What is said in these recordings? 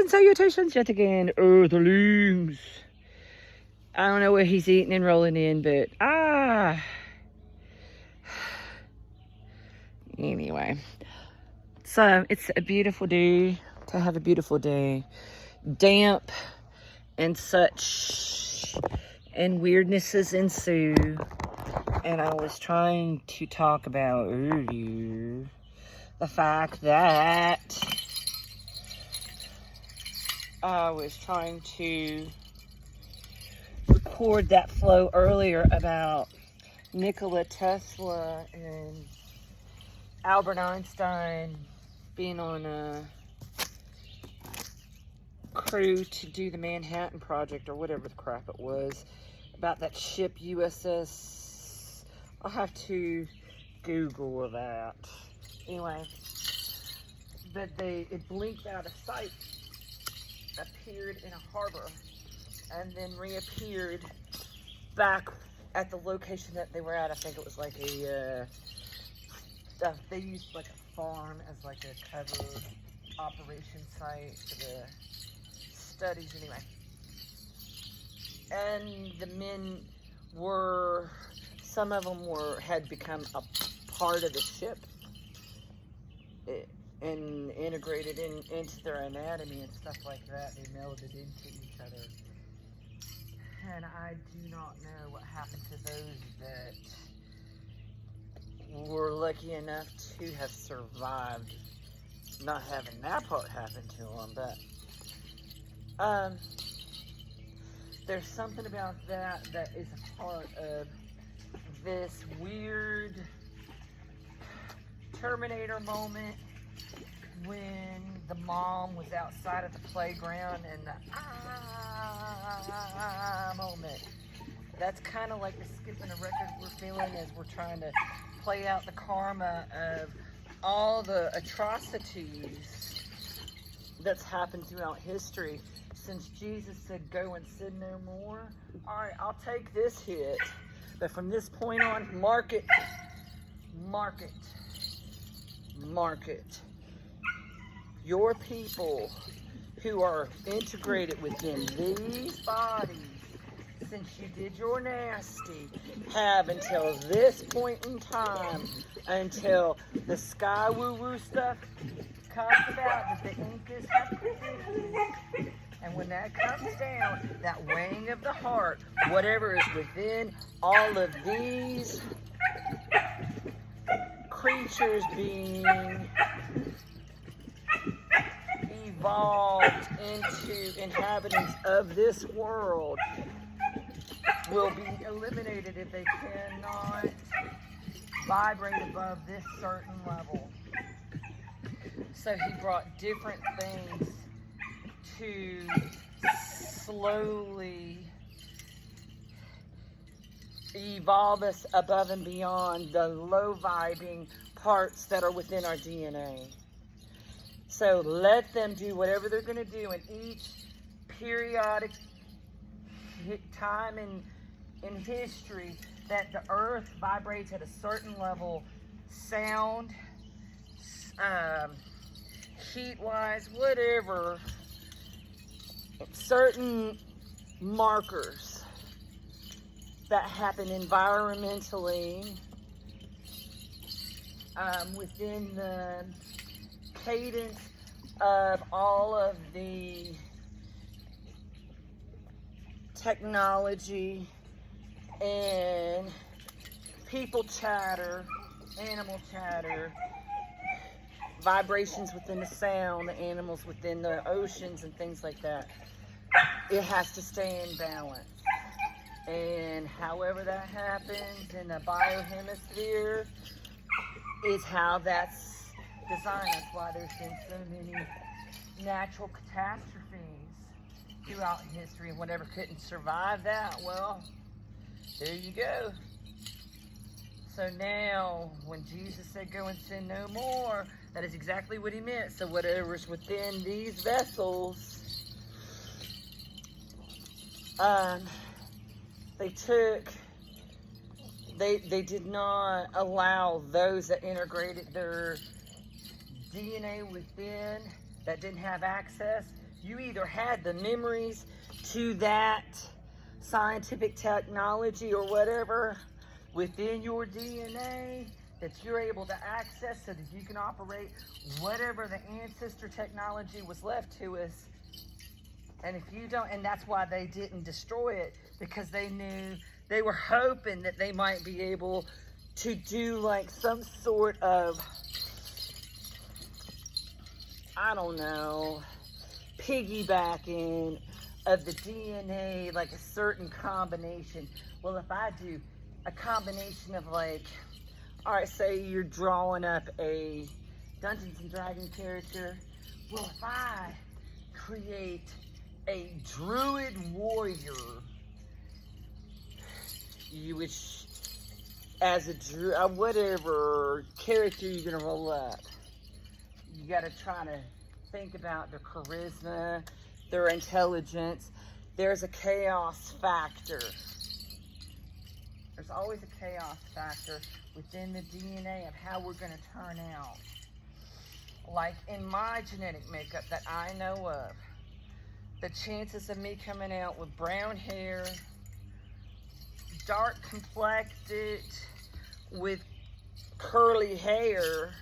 and salutations yet again, Earthlings. I don't know what he's eating and rolling in, but anyway. So it's a beautiful day to have a beautiful day. Damp and such, and weirdnesses ensue. And I was trying to talk about earlier the fact that I was trying to record that flow earlier about Nikola Tesla and Albert Einstein being on a crew to do the Manhattan Project or whatever the crap it was, about that ship USS. I'll have to Google that. Anyway, but it blinked out of sight, appeared in a harbor, and then reappeared back at the location that they were at. I think it was like they used like a farm as like a cover operation site for the studies anyway. And the men were, some of them had become a part of the ship and integrated into their anatomy and stuff like that. They melded into each other. And I do not know what happened to those that were lucky enough to have survived not having that part happen to them, but there's something about that is a part of this weird Terminator moment when the mom was outside at the playground and the moment. That's kind of like the skipping a record we're feeling as we're trying to play out the karma of all the atrocities that's happened throughout history since Jesus said, go and sin no more. All right, I'll take this hit, but from this point on, mark it. Your people who are integrated within these bodies, since you did your nasty, have until this point in time, until the sky woo-woo stuff comes about, that the Incas have predicted. And when that comes down, that weighing of the heart, whatever is within all of these creatures being evolved into inhabitants of this world, will be eliminated if they cannot vibrate above this certain level. So he brought different things to slowly evolve us above and beyond the low vibing parts that are within our DNA. So let them do whatever they're going to do in each periodic time in history that the earth vibrates at a certain level, sound, heat-wise, whatever, certain markers that happen environmentally within the cadence of all of the technology and people chatter, animal chatter, vibrations within the sound, the animals within the oceans and things like that. It has to stay in balance. And however that happens in the biohemisphere is how that's designed. That's why there's been so many natural catastrophes throughout history, and whatever couldn't survive that, well, there you go. So now, when Jesus said, go and sin no more, that is exactly what he meant. So whatever's within these vessels, they did not allow those that integrated their DNA within, that didn't have access, you either had the memories to that scientific technology or whatever within your DNA that you're able to access so that you can operate whatever the ancestor technology was left to us. And if you don't, and that's why they didn't destroy it, because they knew, they were hoping that they might be able to do like some sort of, I don't know, piggybacking of the DNA, like a certain combination. Well, if I do a combination of like, all right, say you're drawing up a Dungeons and Dragons character. Well, if I create a druid warrior, you would, as a whatever character you're gonna roll up, you gotta try to think about their charisma, their intelligence. There's a chaos factor. There's always a chaos factor within the DNA of how we're gonna turn out. Like in my genetic makeup that I know of, the chances of me coming out with brown hair, dark complected, with curly hair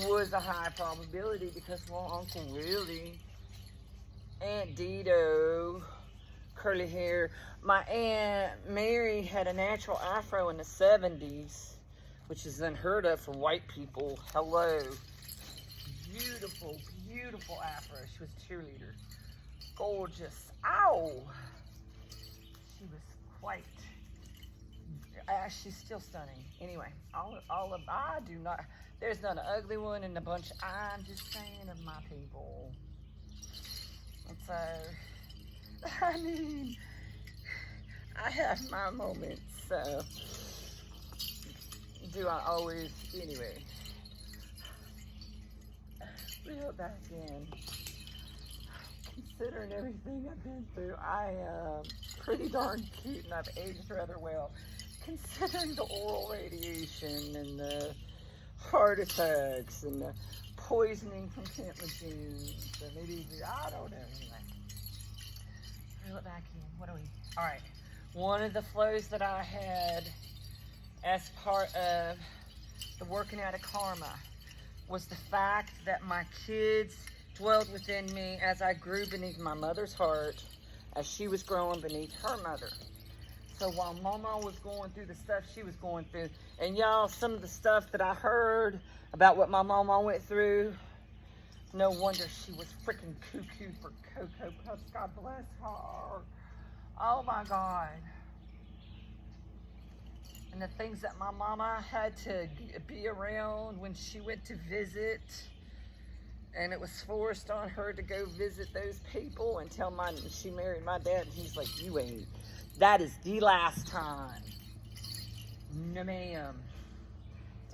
was a high probability because, well, Uncle Willie, Aunt Dido, curly hair. My Aunt Mary had a natural afro in the 70s, which is unheard of for white people. Hello. Beautiful, beautiful afro. She was a cheerleader. Gorgeous. Ow! She was quite, she's still stunning. Anyway, all of, I do not, there's not an ugly one in the bunch. I'm just saying of my people. And so, I mean, I have my moments, so do I always, anyway. Reel it back in. Considering everything I've been through, I am pretty darn cute and I've aged rather well. Considering the oral radiation and the heart attacks and the poisoning from Camp Lejeune, so maybe, I don't know, anyway. Reel it back in, what are we, all right. One of the flows that I had as part of the working out of karma was the fact that my kids dwelled within me as I grew beneath my mother's heart, as she was growing beneath her mother. So while Mama was going through the stuff she was going through, and y'all, some of the stuff that I heard about what my mama went through, no wonder she was freaking cuckoo for Cocoa Puffs. God bless her. Oh my God. And the things that my mama had to be around when she went to visit, and it was forced on her to go visit those people until she married my dad, and he's like, you ain't, that is the last time. No ma'am.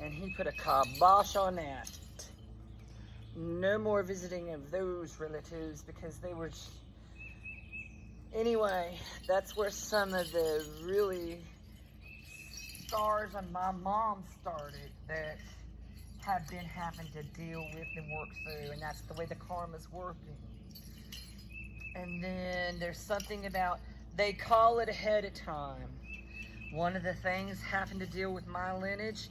And he put a kibosh on that. No more visiting of those relatives because they were, anyway, that's where some of the really scars on my mom started that have been having to deal with and work through, and that's the way the karma's working. And then there's something about, they call it ahead of time. One of the things having to deal with my lineage,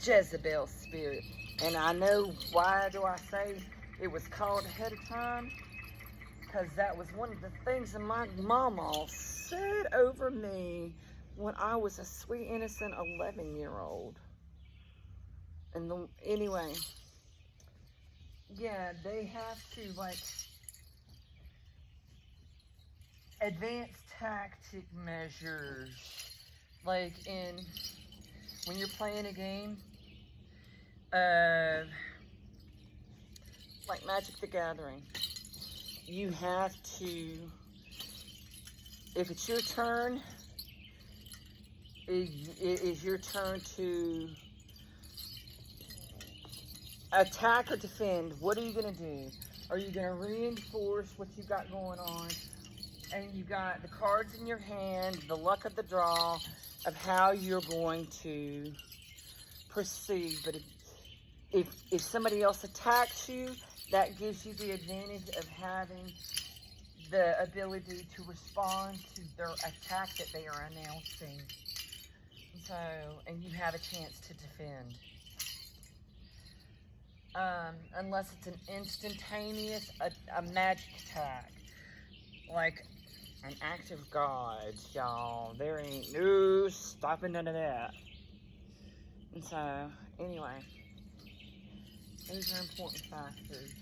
Jezebel spirit. And I know, why do I say it was called ahead of time? Because that was one of the things that my mama said over me when I was a sweet, innocent 11-year-old. And anyway, yeah, they have to, like, advanced tactic measures, like when you're playing a game, like Magic the Gathering, you have to, if it's your turn, it is your turn to attack or defend. What are you going to do? Are you going to reinforce what you got going on? And you got the cards in your hand, the luck of the draw of how you're going to proceed. But if somebody else attacks you, that gives you the advantage of having the ability to respond to their attack that they are announcing. So, and you have a chance to defend. Unless it's an instantaneous, a magic attack. Like an act of God, y'all. There ain't no stopping none of that. And so, anyway, those are important factors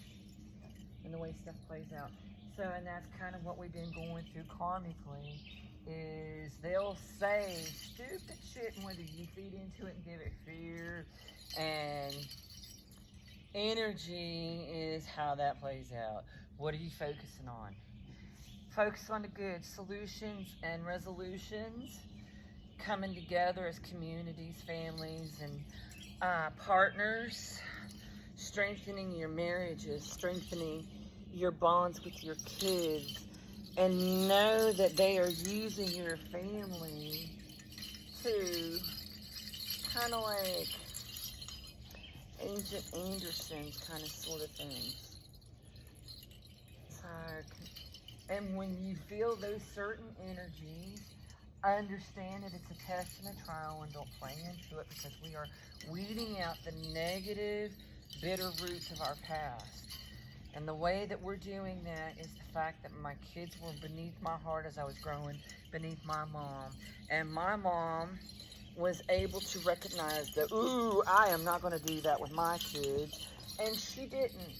in the way stuff plays out. So, and that's kind of what we've been going through karmically, is they'll say stupid shit, and whether you feed into it and give it fear and energy is how that plays out. What are you focusing on? Focus on the good solutions and resolutions, coming together as communities, families, and partners, strengthening your marriages, strengthening your bonds with your kids, and know that they are using your family to kind of like Agent Anderson's kind of sort of things. So, and when you feel those certain energies, understand that it's a test and a trial, and don't play into it, because we are weeding out the negative, bitter roots of our past. And the way that we're doing that is the fact that my kids were beneath my heart as I was growing beneath my mom. And my mom was able to recognize that, ooh, I am not going to do that with my kids. And she didn't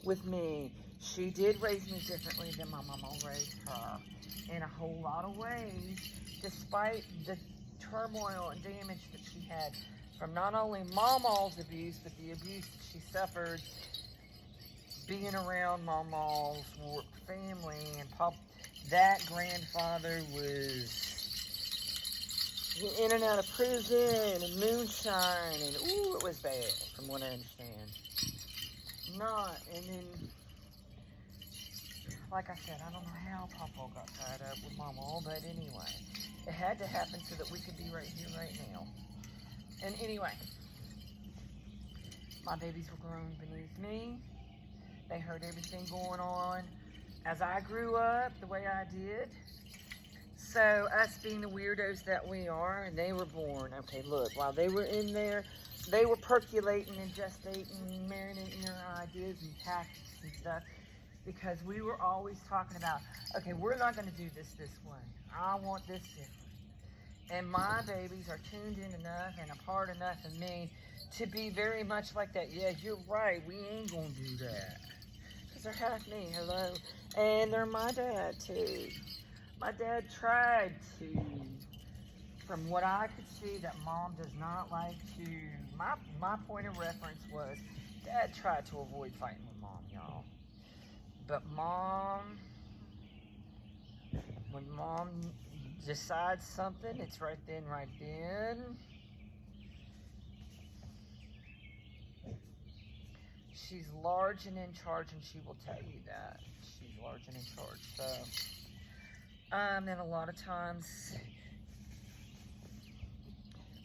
with me. She did raise me differently than my mama raised her in a whole lot of ways, despite the turmoil and damage that she had from not only Mama's abuse, but the abuse that she suffered being around Mama's family. And that grandfather was in and out of prison and moonshine, and ooh, it was bad from what I understand. And then, like I said, I don't know how Papa got tied up with Mama, but anyway, it had to happen so that we could be right here, right now. And anyway, my babies were growing beneath me. They heard everything going on as I grew up, the way I did. So us being the weirdos that we are, and they were born. Okay, look, while they were in there, they were percolating and gestating and marinating their ideas and tactics and stuff, because we were always talking about, okay, we're not going to do this way. I want this different. And my babies are tuned in enough and a part enough of me to be very much like that. Yeah, you're right, we ain't going to do that. Because they're half me, hello. And they're my dad, too. My dad tried to, from what I could see, that Mom does not like to, my point of reference was, Dad tried to avoid fighting with Mom, y'all. But Mom, when Mom decides something, it's right then, right then. She's large and in charge, and she will tell you that. She's large and in charge, so. And a lot of times,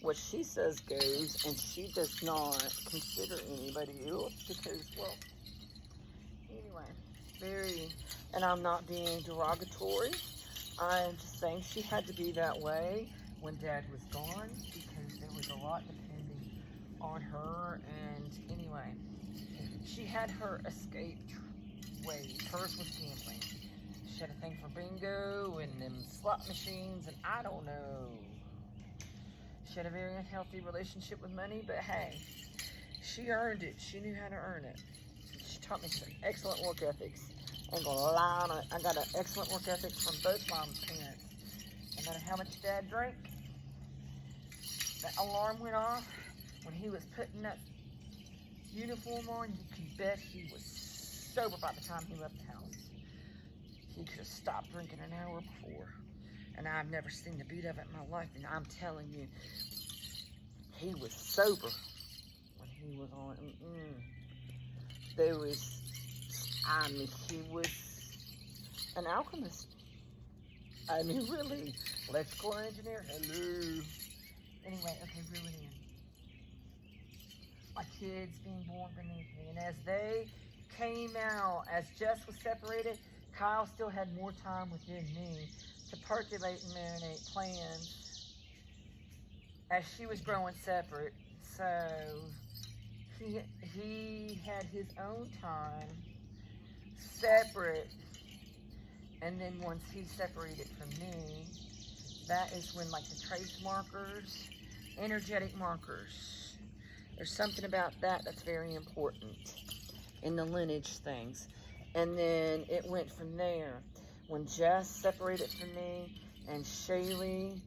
what she says goes, and she does not consider anybody else because, well, anyway, and I'm not being derogatory. I'm just saying she had to be that way when Dad was gone, because there was a lot depending on her. And anyway, she had her escape ways. Hers was gambling. She had a thing for bingo and them slot machines, and I don't know. She had a very unhealthy relationship with money, but hey, she earned it. She knew how to earn it. She taught me some excellent work ethics. Ain't gonna lie on it. I got an excellent work ethic from both Mom's parents. No matter how much Dad drank, that alarm went off when he was putting that uniform on. You can bet he was sober by the time he left the house. He could have stopped drinking an hour before. And I've never seen the beat of it in my life. And I'm telling you, he was sober when he was on. There was, he was an alchemist. I mean, really. Electrical engineer. Hello. Anyway, okay, reel it in. My kids being born beneath me. And as they came out as Jess was separated, Kyle still had more time within me to percolate and marinate plans as she was growing separate. So he had his own time separate, and then once he separated from me, that is when, like, the trace markers, energetic markers, there's something about that that's very important in the lineage things. And then it went from there. When Jess separated from me, and Shaylee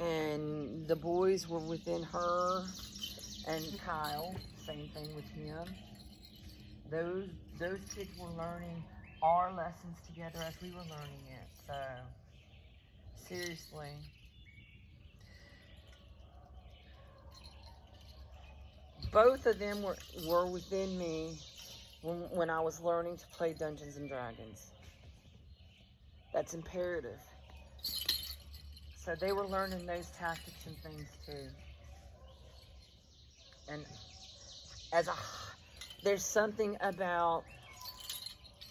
and the boys were within her, and Kyle, same thing with him. Those kids were learning our lessons together as we were learning it. So, seriously. Both of them were within me when I was learning to play Dungeons and Dragons. That's imperative. So they were learning those tactics and things too. And there's something about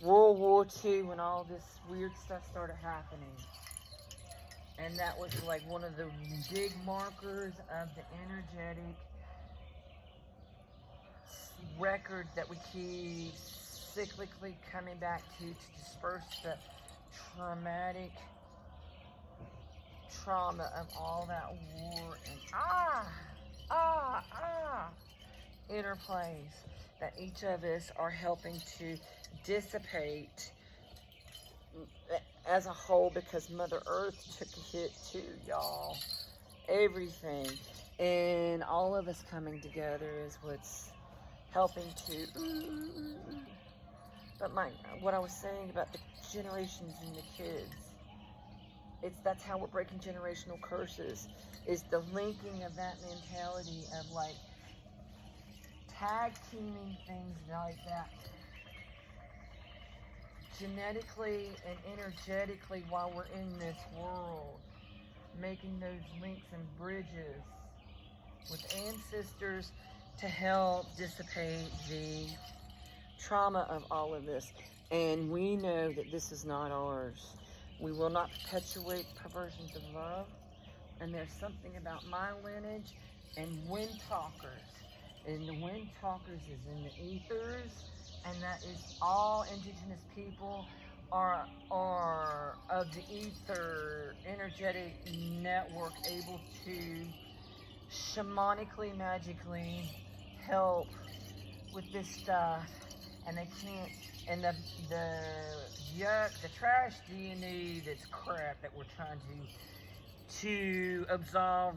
World War II when all this weird stuff started happening. And that was like one of the big markers of the energetic record that we keep cyclically coming back to disperse the traumatic trauma of all that war and interplays that each of us are helping to dissipate as a whole, because Mother Earth took a hit too, y'all. Everything. And all of us coming together is what's helping to... But what I was saying about the generations and the kids, that's how we're breaking generational curses, is the linking of that mentality of, like, tag teaming things like that, genetically and energetically, while we're in this world, making those links and bridges with ancestors to help dissipate the trauma of all of this. And we know that this is not ours. We will not perpetuate perversions of love. And there's something about my lineage and wind talkers. And the wind talkers is in the ethers, and that is all indigenous people are of the ether energetic network, able to shamanically, magically help with this stuff. And they can't, and the trash DNA that's crap that we're trying to absolve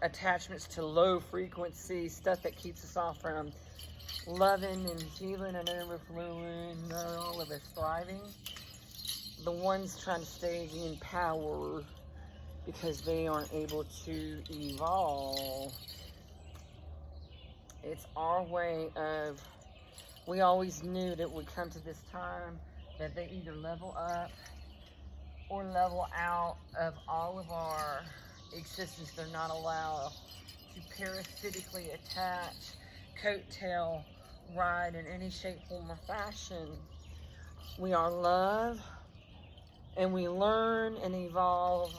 attachments to low frequency stuff that keeps us off from loving and healing and overflowing, all of us thriving. The ones trying to stay in power because they aren't able to evolve. It's our way of, we always knew that it would come to this time that they either level up or level out of all of our existence. They're not allowed to parasitically attach, coattail, ride in any shape, form, or fashion. We are love, and we learn and evolve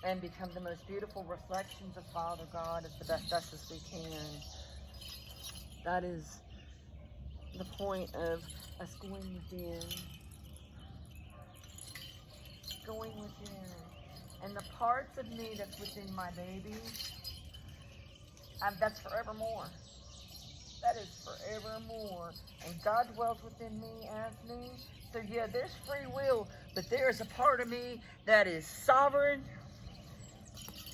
and become the most beautiful reflections of Father God as the best us as we can. That is the point of us going within. Going within. And the parts of me that's within my baby, that's forevermore. That is forevermore. And God dwells within me as me. So yeah, there's free will, but there's a part of me that is sovereign.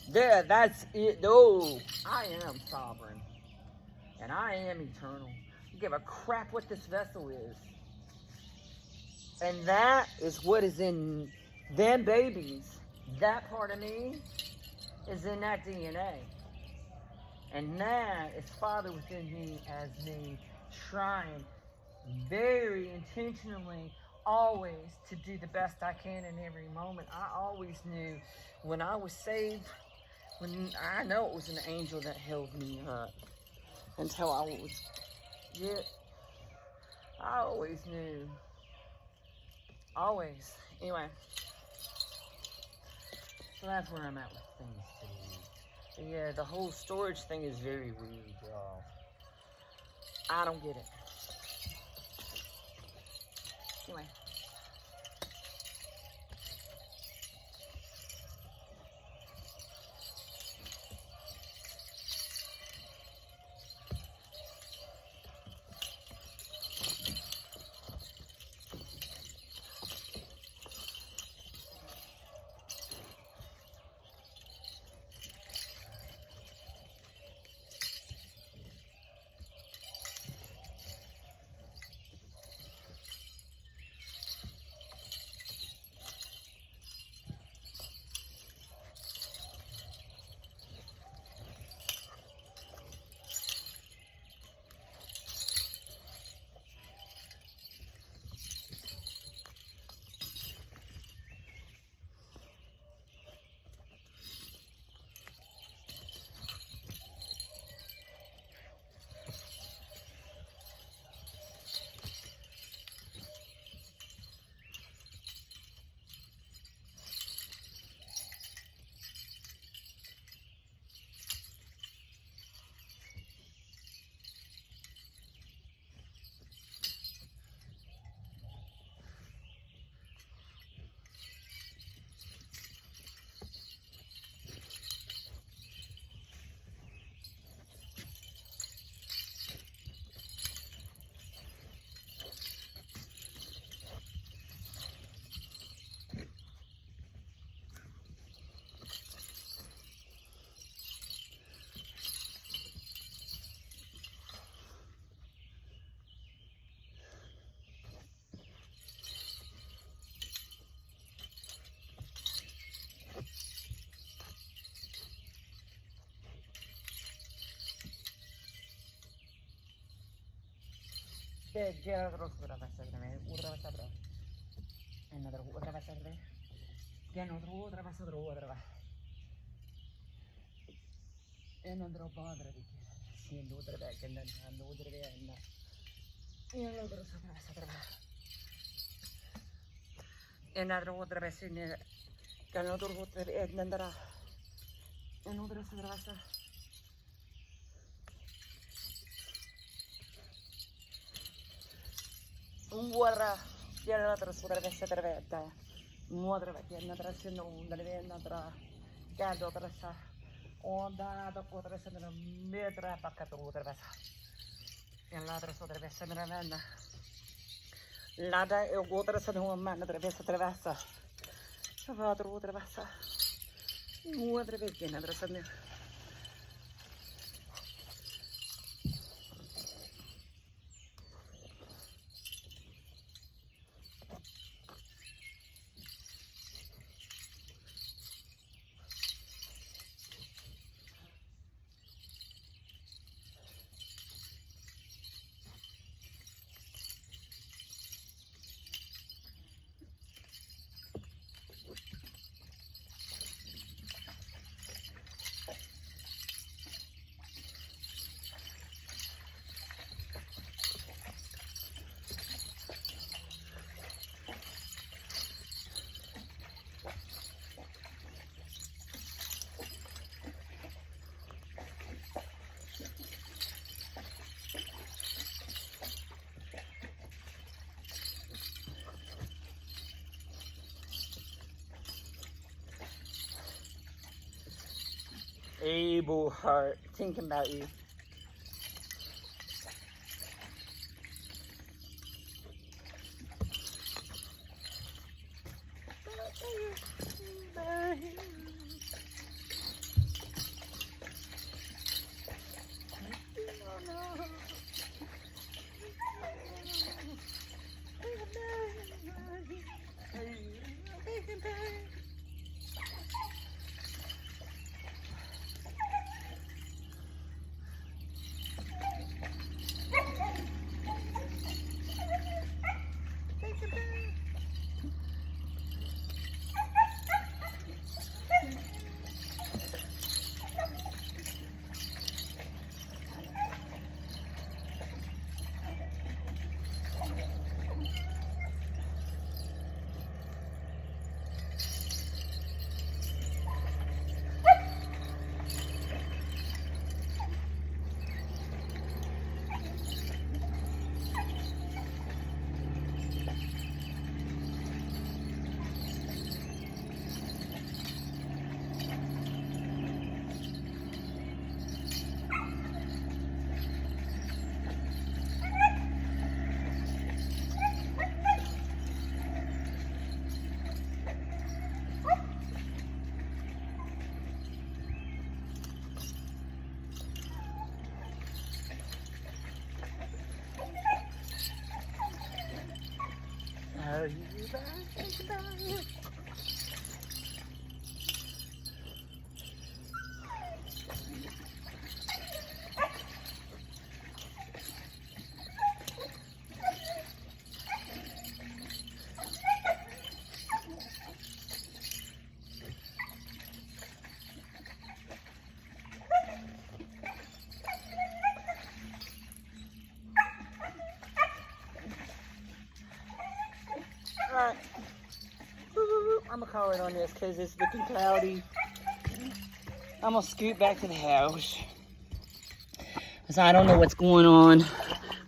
There, that's it. Oh, I am sovereign. And I am eternal. You give a crap what this vessel is. And that is what is in them babies. That part of me is in that DNA. And that is Father within me as me, trying very intentionally always to do the best I can in every moment. I always knew when I was saved, when I know it was an angel that held me up until I was I always knew. Always. Anyway. So that's where I'm at with things today. Yeah, the whole storage thing is very weird, y'all. I don't get it. Anyway. Another padre di sì, l'utra che l'utra e l'utra e l'altra otra vez che l'altra otra e andrà e l'utra si un guarda che l'altra otra vez trevetta otra vez che l'altra se non deve l'altra che l'altra sa onda da otra se non metra paccato otra vez e l'altra otra vez se ne vende l'altra e otra se non manna otra vez attraversa l'altra otra vez otra vez che l'altra se ne Able heart thinking about you. Goodbye. Alright, I'm gonna call it on this because it's looking cloudy. I'm gonna scoot back to the house because I don't know what's going on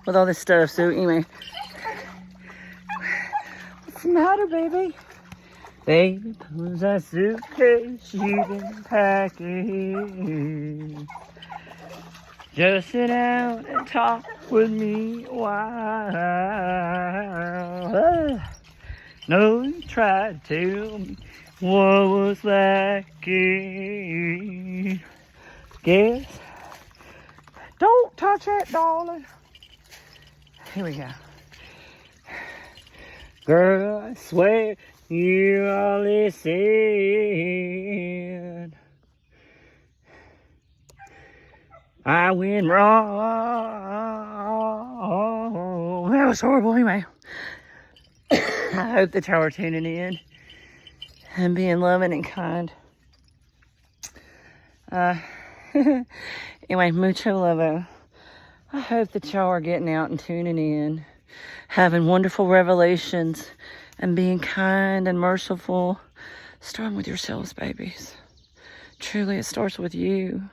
with all this stuff. So anyway, what's the matter, baby? Baby, pull that suitcase you've been packing. Just sit down and talk with me a while. No, you tried to tell me what was lacking. Guess. Don't touch it, darling. Here we go. Girl, I swear you all listen. I went wrong. That was horrible anyway. I hope that y'all are tuning in and being loving and kind. Anyway, mucho lovo. I hope that y'all are getting out and tuning in, having wonderful revelations, and being kind and merciful. Starting with yourselves, babies. Truly, it starts with you.